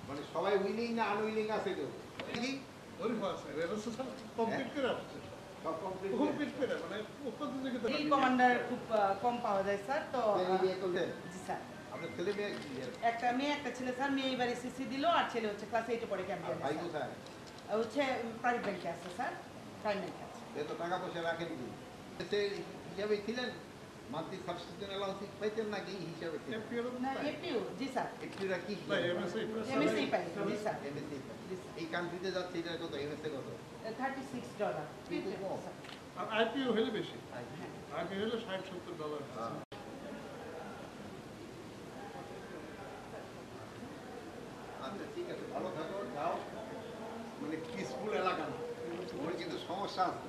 মানে সবাই উইনিং না আনউইনিং আছে কেউ কি ওই আছে রেজিস্ট্রেশন কমপ্লিট করে আসছে সব কমপ্লিট করে মানে প্রতিযোগিতা রিল কমান্ডার খুব কম পাওয়া যায় স্যার তো জি স্যার আপনার ছেলে মেয়ে একটা মেয়ে একটা ছেলে স্যার মেয়ে এবার এসএসসি দিল আর ছেলে হচ্ছে ক্লাস 8 এ পড়ে ক্যাম্পাসে ভাই কোথায় হচ্ছে প্রাইভেট ব্যাংকে আছে স্যার প্রাইভেট ব্যাংকে আছে এত টাকা পয়সা রাখেন কি হিসাবে ছিলেন মান্থলি সাবস্ক্রিপশন অ্যালাউন্স পাইতেন নাকি হিসাবে ছিলেন না এপিইউ জি স্যার এপিইউরা কি এমএসসি পাই জি স্যার এমএসসি এই কান্ট্রিতে যাচ্ছে এটা কত এমএসসি কত $36 কিন্তু কম আর আইপিও হলে বেশি আইপিও হলে $60-70 আচ্ছা ঠিক আছে ভালো থাকো যাও মানে পিসফুল এলাকা না ওর কিন্তু সমস্যা আছে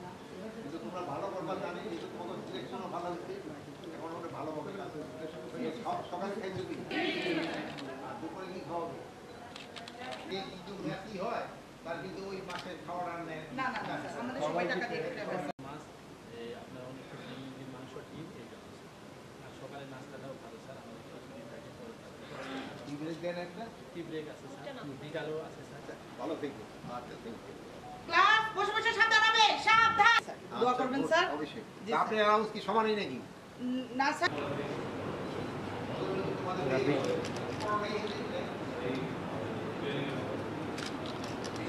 কিন্তু তোমরা ভালো করবা জানি কিন্তু তোমাদের সিলেকশনও ভালো হচ্ছে এখন ওটা ভালো হবে সকালে খাইছো কি আর দুপুরে কি খাওয়াবে এই কিন্তু ম্যাচই হয় তার কিন্তু ওই মাসে খাওয়ার আর নেই না না না স্যার আমাদের সবাই টাকা দিয়ে খেতে হবে মাছ আপনার অনেক মুরগির মাংস ডিম এইটা আর সকালে নাস্তাটাও ভালো স্যার আমাদের ছুটি থাকে কি ব্রেক দেন একটা টি ব্রেক আছে স্যার বিকালও আছে স্যার ভালো থেকো আচ্ছা থ্যাংক ইউ ক্লাস বসে বসে সাবধান হবে সাবধান দোয়া করবেন স্যার অবশ্যই আপনি অ্যালাউন্স কি সমানই নাকি না স্যার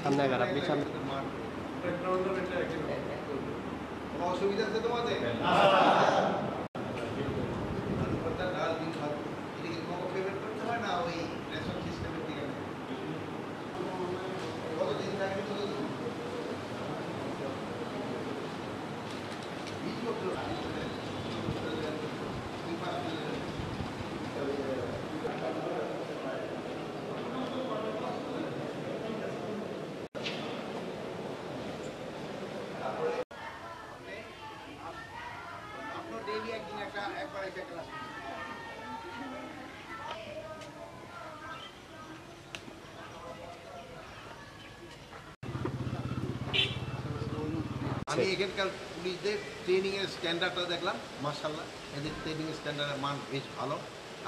সামনে আগার আপনি সামনে কোনো অসুবিধা আছে তোমাদের পেমেন্ট করতে হয় না ওই রেশন সিস্টেমের দিকে কতদিন থাকবে আপনার ডেইলি একদিন একবার একটা ক্লাস আমি এখানকার পুলিশদের ট্রেনিংয়ের স্ট্যান্ডার্ডটা দেখলাম মার্শাল্লাহ এদের ট্রেনিংয়ের স্ট্যান্ডার্ডের মান বেশ ভালো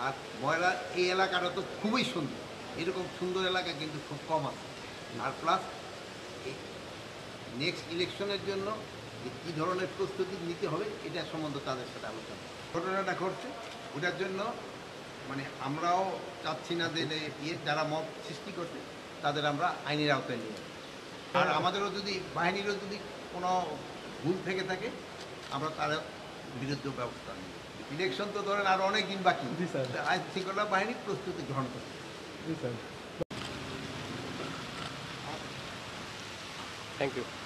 আর ময়রা এই এলাকাটা তো খুবই সুন্দর এরকম সুন্দর এলাকা কিন্তু খুব কম আছে আর প্লাস নেক্সট ইলেকশনের জন্য যে কী ধরনের প্রস্তুতি নিতে হবে এটা সম্বন্ধে তাদের সাথে আলোচনা ঘটনাটা ঘটছে ওটার জন্য মানে আমরাও চাচ্ছি না যে যারা মত সৃষ্টি করছে তাদের আমরা আইনের আওতায় নিয়ে আর আমাদেরও যদি বাহিনীরও যদি কোনো ভুল থেকে থাকে আমরা তার বিরুদ্ধে ব্যবস্থা নিই ইলেকশন তো ধরেন আরও অনেক দিন বাকি আইন শৃঙ্খলা বাহিনী প্রস্তুতি গ্রহণ করছে থ্যাংক ইউ